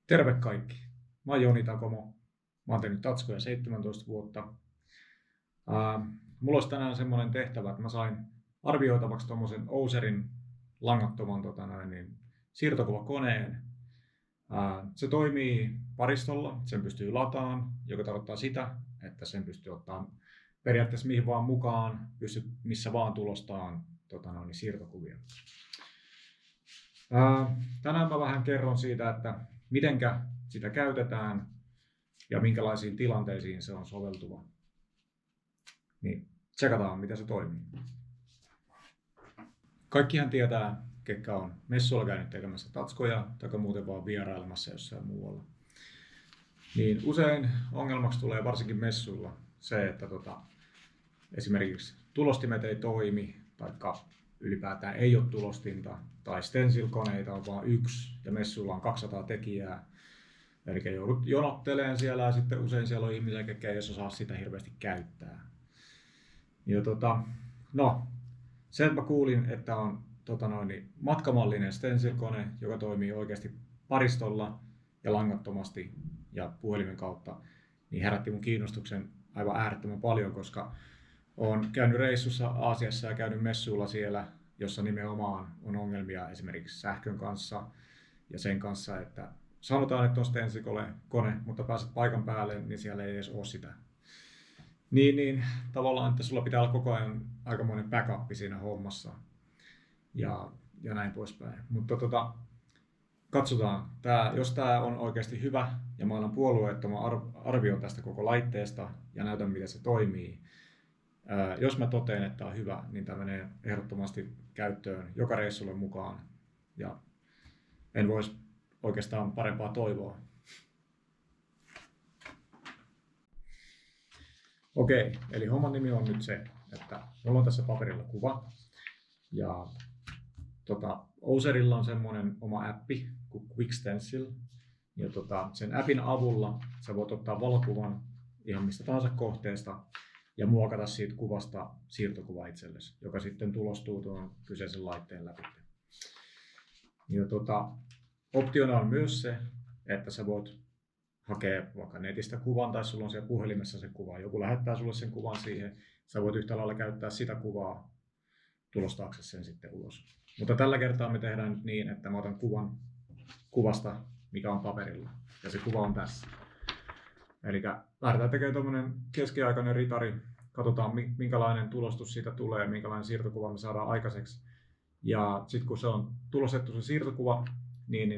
Terve kaikki. Mä oon Joni Takomo. Mä oon tehnyt tatskoja 17 vuotta. Mulla olisi tänään semmoinen tehtävä, että mä sain arvioitavaksi tuommoisen Ouserin langattoman siirtokuvakoneen. Se toimii paristolla, sen pystyy lataamaan, joka tarkoittaa sitä, että sen pystyy ottaa periaatteessa mihin vaan mukaan, pystyt missä vaan tulostaan siirtokuvia. Tänään mä vähän kerron siitä, että mitenkä sitä käytetään ja minkälaisiin tilanteisiin se on soveltuva. Niin tsekataan, miten se toimii. Kaikkihan tietää, ketkä on messuilla käynyt tekemässä tatskoja tai muuten vaan vierailemassa jossain muualla. Niin usein ongelmaksi tulee varsinkin messuilla se, että esimerkiksi tulostimet ei toimi tai ylipäätään ei ole tulostinta tai stencil-koneita on vain yksi ja messuilla on 200 tekijää. Eli joudut jonottelemaan siellä ja sitten usein siellä on ihmisiä, jotka ei osaa sitä hirveästi käyttää. Ja sen mä kuulin, että on matkamallinen stencil-kone, joka toimii oikeasti paristolla ja langattomasti ja puhelimen kautta, niin herätti mun kiinnostuksen aivan äärettömän paljon, koska olen käynyt reissussa Aasiassa ja käynyt messuilla siellä, jossa nimenomaan on ongelmia esimerkiksi sähkön kanssa ja sen kanssa, että sanotaan, että on stencil-kone, mutta pääset paikan päälle, niin siellä ei edes ole sitä. Niin tavallaan, että sulla pitää olla koko ajan aikamoinen backup siinä hommassa ja näin poispäin. Mutta katsotaan, jos tämä on oikeasti hyvä ja mä annan puolueettoman arvion tästä koko laitteesta ja näytän, miten se toimii. Jos mä totean, että tämä on hyvä, niin tämä menee ehdottomasti käyttöön joka reissulle mukaan ja en voisi oikeastaan parempaa toivoa. Okei, eli homman nimi on nyt se, että mulla on tässä paperilla kuva ja Ouserilla on semmoinen oma appi kuin Quick Stencil ja sen appin avulla sä voit ottaa valokuvan ihan mistä tahansa kohteesta ja muokata siitä kuvasta siirtokuva itsellesi, joka sitten tulostuu tuon kyseisen laitteen läpi. Ja optiona on myös se, että sä voit hakea vaikka netistä kuvan tai sulla on siellä puhelimessa se kuva. Joku lähettää sulle sen kuvan siihen. Sä voit yhtä lailla käyttää sitä kuvaa tulostaaksesi sen sitten ulos. Mutta tällä kertaa me tehdään nyt niin, että mä otan kuvan kuvasta, mikä on paperilla. Ja se kuva on tässä. Eli lähdetään tekemään tuommoinen keskiaikainen ritari. Katsotaan minkälainen tulostus siitä tulee, minkälainen siirtokuva me saadaan aikaiseksi. Ja sitten kun se on tulostettu se siirtokuva, niin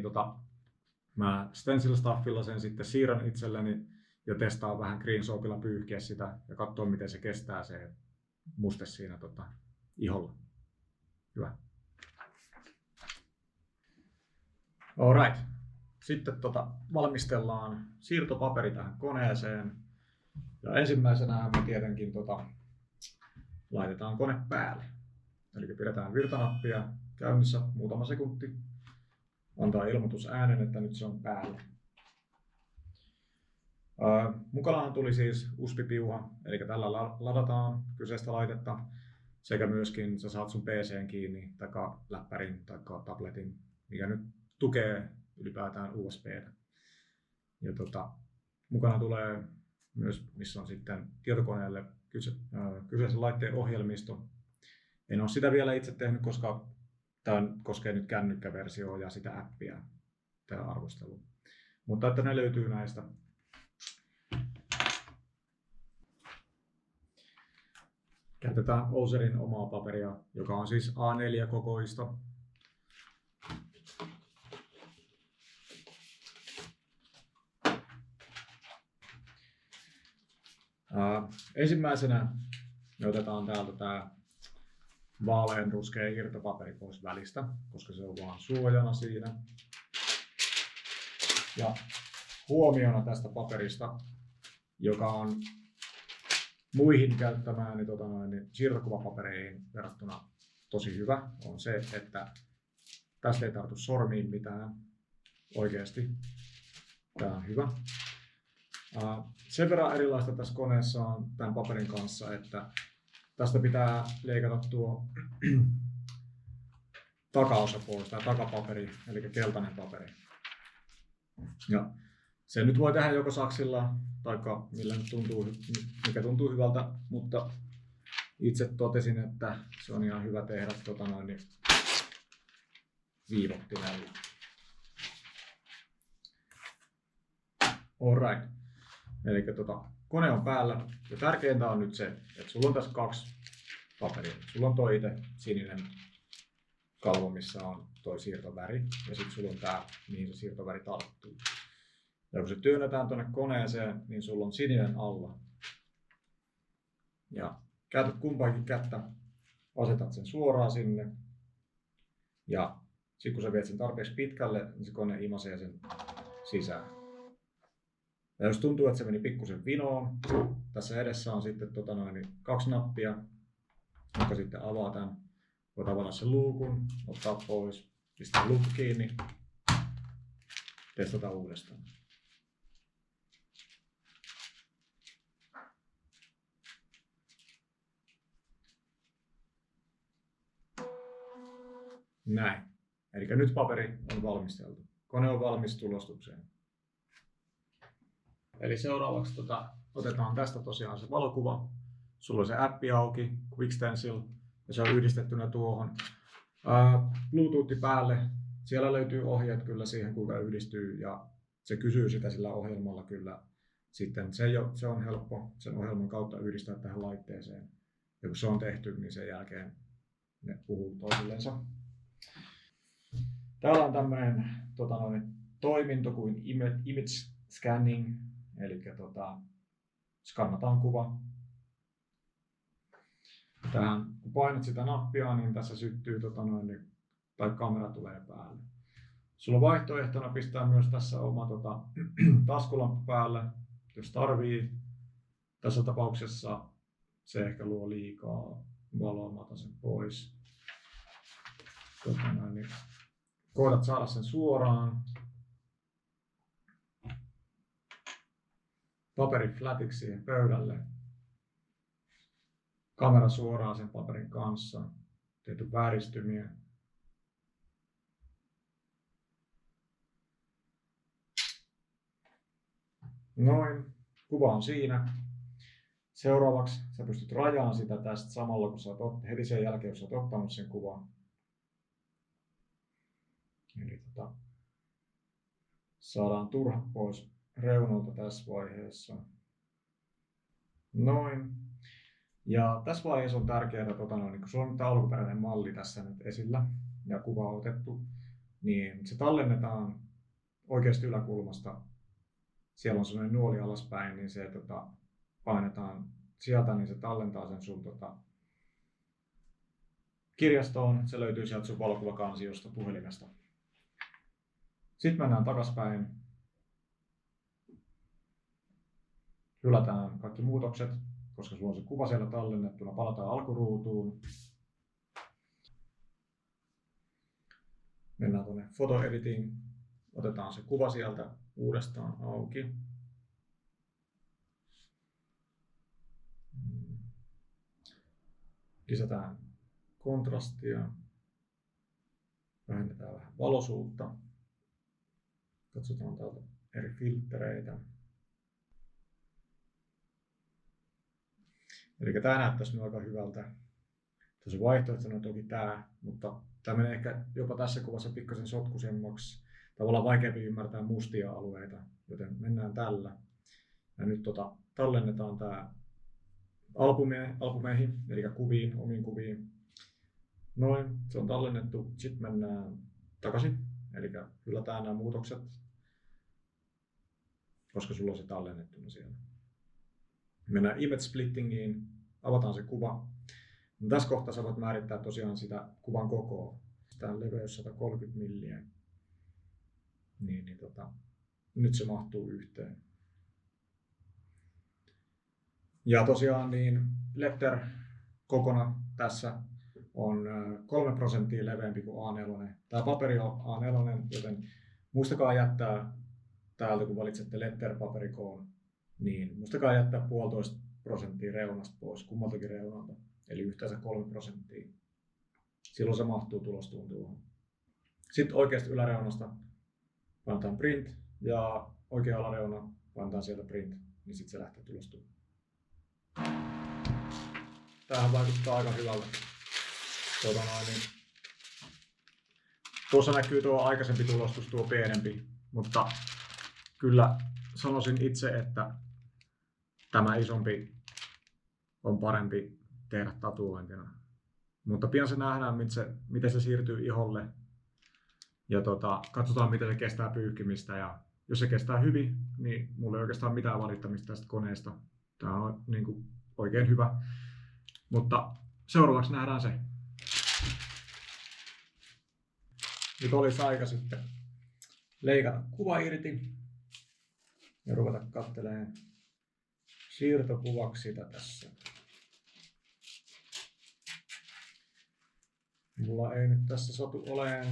mä stencil-staffilla sen sitten siirrän itselleni ja testaan vähän green-soapilla pyyhkiä sitä ja katsoa, miten se kestää se muste siinä iholla. Hyvä. Alright. Sitten valmistellaan siirtopaperi tähän koneeseen. Ja ensimmäisenä me tietenkin laitetaan kone päälle. Eli pidetään virtanappia käynnissä muutama sekunti. Antaa ilmoitus äänen, että nyt se on päällä. Mukanaan tuli siis USB-piuha, eli tällä ladataan kyseistä laitetta. Sekä myöskin sä saat sun PC:n kiinni, tai läppärin tai tabletin, mikä nyt tukee ylipäätään USB:tä. Ja mukana tulee myös, missä on sitten tietokoneelle kyseisen laitteen ohjelmisto. En ole sitä vielä itse tehnyt, koska tämä koskee nyt kännykkäversioa ja sitä appia, tämä arvostelu. Mutta että ne löytyy näistä. Käytetään Ouserin omaa paperia, joka on siis A4-kokoista. Ensimmäisenä me otetaan täältä tämä vaaleanruskea irtopaperi pois välistä, koska se on vaan suojana siinä. Ja huomiona tästä paperista, joka on muihin käyttämään siirtokuvapapereihin verrattuna tosi hyvä, on se, että tästä ei tartu sormiin mitään oikeasti. Tämä on hyvä. Sen verran erilaista tässä koneessa on tämän paperin kanssa, että tästä pitää leikata tuo takaosa pois, tämä takapaperi, eli keltainen paperi. Ja se nyt voi tehdä joko saksilla tai mikä tuntuu hyvältä, mutta itse totesin, että se on ihan hyvä tehdä viivottimella. Alright. Eli kone on päällä ja tärkeintä on nyt se, että sulla on tässä 2 paperia. Sulla on toi itse sininen kalvo, missä on toi siirtoväri ja sitten sulla on tää, mihin se siirtoväri tarttuu. Ja kun se työnnetään tuonne koneeseen, niin sulla on sininen alla. Ja käytät kumpaakin kättä, asetat sen suoraan sinne. Ja sitten kun sä viet sen tarpeeksi pitkälle, niin se kone imasee sen sisään. Ja jos tuntuu, että se meni pikkusen vinoon, tässä edessä on sitten 2 nappia, jotka sitten avaa tämän. Voit avata sen luukun, ottaa pois, pistää luukku kiinni, testata uudestaan. Näin. Eli nyt paperi on valmisteltu. Kone on valmis tulostukseen. Eli seuraavaksi otetaan tästä tosiaan se valokuva. Sulla on se appi auki, QuickStencil, ja se on yhdistettynä tuohon. Bluetooth päälle. Siellä löytyy ohjeet kyllä siihen, kuinka yhdistyy, ja se kysyy sitä sillä ohjelmalla kyllä. Sitten se on helppo sen ohjelman kautta yhdistää tähän laitteeseen. Ja kun se on tehty, niin sen jälkeen ne puhuu toisillensa. Täällä on tämmöinen toiminto kuin image scanning, eli skannataan kuva. Tähän, kun painat sitä nappia, niin tässä syttyy tai kamera tulee päälle. Sulla on vaihtoehtona pistää myös tässä oma taskulamppu päälle, jos tarvii. Tässä tapauksessa se ehkä luo liikaa valoa, mä otan sen pois. Koetat saada sen suoraan. Paperi flatiksi siihen pöydälle. Kamera suoraan sen paperin kanssa. Tehty vääristymiä. Noin. Kuva on siinä. Seuraavaksi sä pystyt rajaamaan sitä tästä samalla, kun sä oot heti sen jälkeen, kun sä oot ottanut sen kuvan. Eli saadaan turhat pois reunalta tässä vaiheessa. Noin. Ja tässä vaiheessa on tärkeää, kun sulla on tämä alkuperäinen malli tässä nyt esillä ja kuva on otettu, niin se tallennetaan oikeasta yläkulmasta. Siellä on sellainen nuoli alaspäin, niin se painetaan sieltä, niin se tallentaa sen sun kirjastoon. Se löytyy sieltä sun valokuvakansiosta puhelimesta. Sitten mennään takaspäin. Hylätään kaikki muutokset, koska sulla on se kuva siellä tallennettuna. Palataan alkuruutuun. Mennään tuonne Photo Editing. Otetaan se kuva sieltä uudestaan auki. Lisätään kontrastia. Vähennetään vähän valoisuutta. Katsotaan täältä eri filtreitä. Eli tämä näyttäisi aika hyvältä. Tässä on vaihtoehtona toki tämä, mutta tämä menee ehkä jopa tässä kuvassa pikkasen sotkuisemmaksi. Tavallaan vaikeampi ymmärtää mustia alueita, joten mennään tällä. Ja nyt tallennetaan tämä albumeihin, eli kuviin, omiin kuviin. Noin, se on tallennettu. Sitten mennään takaisin, eli hylätään nämä muutokset, koska sulla on se tallennettuna siellä. Mennään image splittingiin, avataan se kuva. No, tässä kohtaa sä voit määrittää tosiaan sitä kuvan kokoa. Tämä on leveys 130 milliä. Nyt se mahtuu yhteen. Ja tosiaan niin letter kokona tässä on 3% leveämpi kuin A4. Tämä paperi on A4, joten muistakaa jättää täältä, kun valitsette letter-paperikoon, niin muistakaa jättää 1,5% reunasta pois kummaltakin reunalta, eli yhteensä 3%. Silloin se mahtuu tulostuun tuohon. Sitten oikeasta yläreunasta painetaan print, ja oikea alareuna painetaan sieltä print, niin sitten se lähtee tulostumaan. Tämähän vaikuttaa aika hyvältä. Tuossa näkyy tuo aikaisempi tulostus, tuo pienempi, mutta kyllä sanoisin itse, että tämä isompi on parempi tehdä tatuointina. Mutta pian se nähdään, miten se siirtyy iholle. Ja katsotaan, miten se kestää pyyhkimistä. Ja jos se kestää hyvin, niin mulla ei oikeastaan mitään valittamista tästä koneesta. Tämä on niin kuin oikein hyvä. Mutta seuraavaksi nähdään se. Nyt olisi aika sitten leikata kuva irti ja ruveta katselemaan siirtokuvaksi sitä tässä. Mulla ei nyt tässä satu olemaan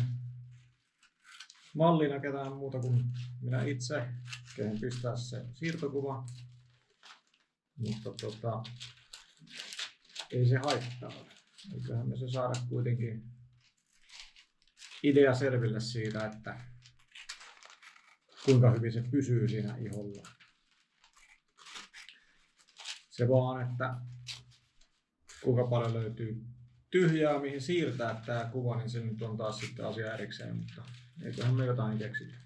mallina ketään muuta kuin minä itse, kehen pistää se siirtokuva. Mutta ei se haittaa. Eiköhän me se saada kuitenkin idea selville siitä, että kuinka hyvin se pysyy siinä iholla. Se vaan, että kuinka paljon löytyy tyhjää, mihin siirtää tämä kuva, niin se nyt on taas sitten asia erikseen, mutta eiköhän me jotain keksitä.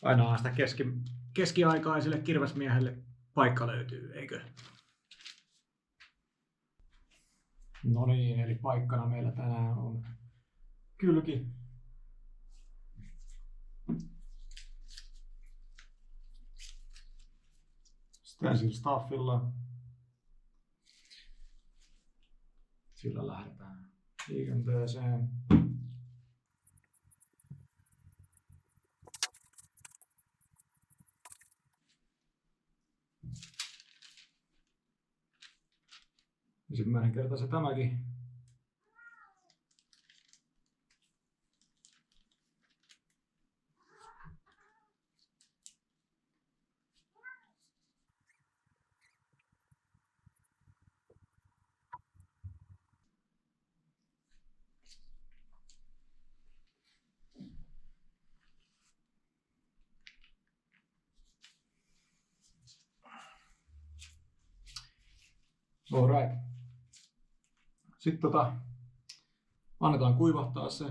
Aina sitä keskiaikaiselle kirvesmiehelle paikka löytyy, eikö? No niin, eli paikkana meillä tänään on kylki. Stencil Staffilla. Sillä lähdetään liikenteeseen. Ensimmäinen kerta se tämäkin. Alright. Sitten annetaan kuivahtaa se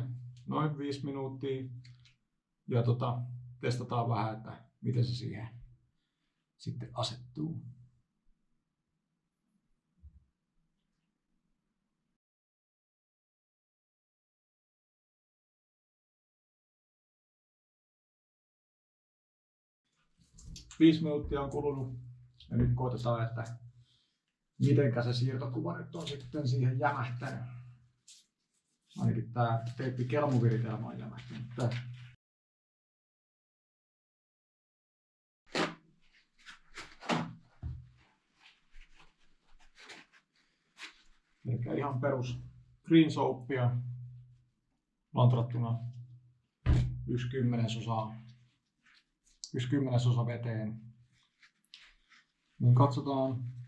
noin 5 minuuttia ja testataan vähän, että miten se siihen sitten asettuu. Viisi minuuttia on kulunut ja nyt koetetaan, että mitenkä se siirtokuva nyt on sitten siihen jämähtänyt. Ainakin tää teippikelmuviritelmä on jämähtänyt. Eli ihan perus green soapia lantrattuna 1/10 veteen. Niin katsotaan.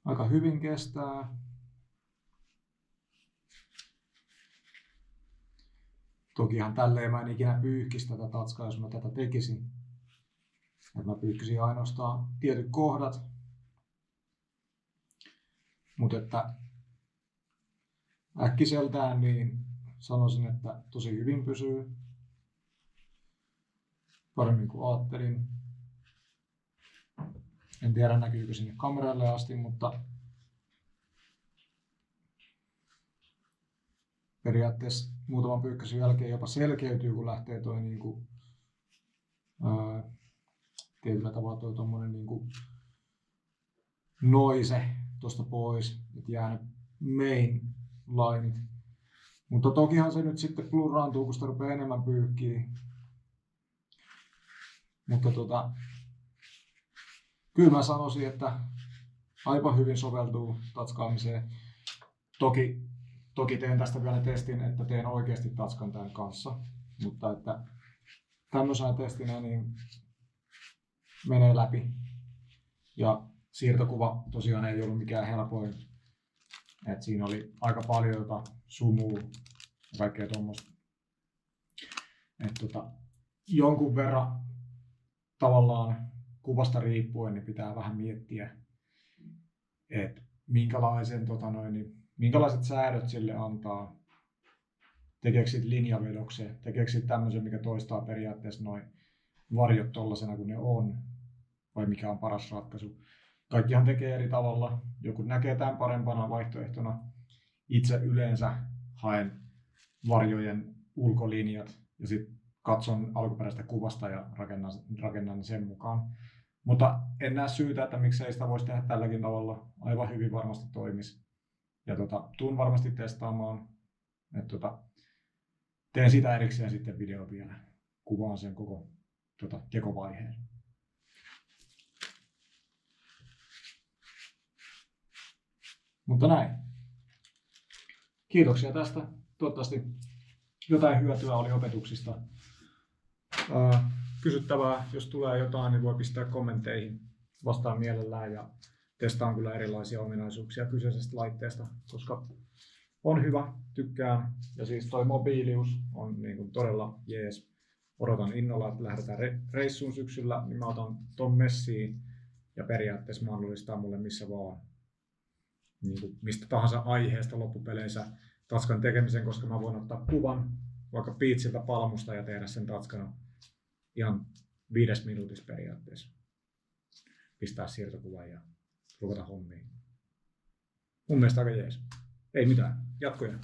Aika hyvin kestää. Tokihan tälleen mä en ikinä pyyhkisi tätä tatskaa, jos mä tätä tekisin. Et mä pyyhkisin ainoastaan tietyt kohdat. Mutta että äkkiseltään niin sanoisin, että tosi hyvin pysyy. Paremmin kuin ajattelin. En tiedä näkyykö sinne kameralle asti, mutta periaatteessa muutaman pyykkäsyn jälkeen jopa selkeytyy, kun lähtee toi niinku, tietyllä tavalla toi tommonen niinku noise tosta pois, että jää ne main lineit. Mutta tokihan se nyt sitten blurraantuu, kun sitä rupeaa enemmän pyyhkiä. Mutta kyllä mä sanoisin, että aivan hyvin soveltuu tatskaamiseen. Toki toki teen tästä vielä testin, että teen oikeasti tatskan tämän kanssa, mutta että tämmöisenä testinä niin menee läpi. Ja siirtokuva tosiaan ei ollut mikään helpoin. Et siinä oli aika paljon sumua ja kaikkea tuommoista. Jonkun verran tavallaan kuvasta riippuen niin pitää vähän miettiä, että minkälaiset säädöt sille antaa. Tekeekö siitä linjavedoksen, tekeekö siitä tämmöisen, mikä toistaa periaatteessa noin varjot tollasena kuin ne on, vai mikä on paras ratkaisu. Kaikkihan tekee eri tavalla. Joku näkee tämän parempana vaihtoehtona. Itse yleensä haen varjojen ulkolinjat ja sitten katson alkuperäistä kuvasta ja rakennan sen mukaan. Mutta en näe syytä, että miksei sitä voisi tehdä tälläkin tavalla. Aivan hyvin varmasti toimisi. Ja tuun varmasti testaamaan. Teen sitä erikseen sitten video vielä. Kuvaan sen koko tekovaiheen. Mutta näin. Kiitoksia tästä. Toivottavasti jotain hyötyä oli opetuksista. Kysyttävää, jos tulee jotain, niin voi pistää kommentteihin. Vastaan mielellään ja testaan kyllä erilaisia ominaisuuksia kyseisestä laitteesta, koska on hyvä, tykkään. Ja siis toi mobiilius on niin kuin todella jees. Odotan innolla, että lähdetään reissuun syksyllä, niin mä otan ton messiin ja periaatteessa mahdollistaa mulle missä vaan. Niin kuin mistä tahansa aiheesta loppupeleissä tatskan tekemisen, koska mä voin ottaa kuvan vaikka piitsiltä palmusta ja tehdä sen tatskana ihan 5 minuutissa periaatteessa. Pistää siirtokuvan ja ruveta hommiin. Mun mielestä aika jees. Ei mitään. Jatkoja.